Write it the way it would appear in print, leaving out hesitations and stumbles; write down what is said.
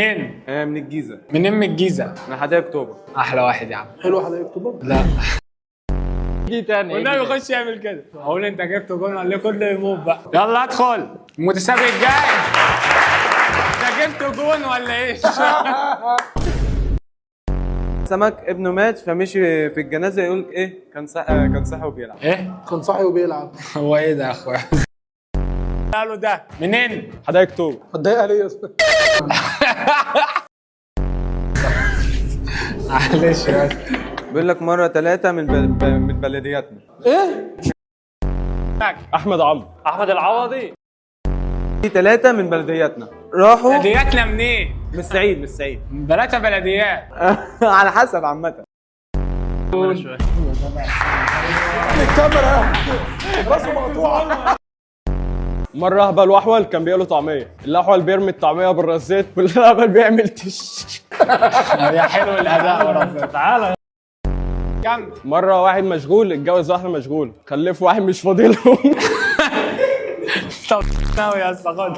منين؟ من الجيزة. منين من الجيزة؟ من حدائق اكتوبر. احلى واحد يا عم. حلو حدائق اكتوبر؟ لا دي تاني والنبي يخش يعمل كده. اقول انت جبت جون ولا إيه؟ كله يموت بقى. يلا ادخل المتسابق الجاي. انت جبت جون ولا ايه؟ سمك ابنه مات فمشي في الجنازة يقول ايه كان صاحي وبيلعب. ايه؟ كان صاحي وبيلعب. هو ايه ده يا اخويا؟ قالوا ده منين؟ حدائق اكتوبر. هتضايق ليه يا اسطى؟ معلش يا اسطى. بيقول لك مرة 3 من بلدياتنا. ايه؟ أحمد عمرو. احمد العوضي. في 3 من بلدياتنا راحوا بلدياتنا منين؟ من الصعيد من الصعيد. بلاتا بلديات. على حسب عامة. الكاميرا راسه مقطوعه. مرة أهبل وأحول كان بيقلوا طعمية، الأحول بيرمي الطعمية بالرزيت والأهبل بيعمل تش. يا حلو الاداء وربنا. تعالى كمل. مرة واحد مشغول اتجوز واحدة مشغول، خلف واحد مش فاضي لهم. طب ناوي يا اسطى خد.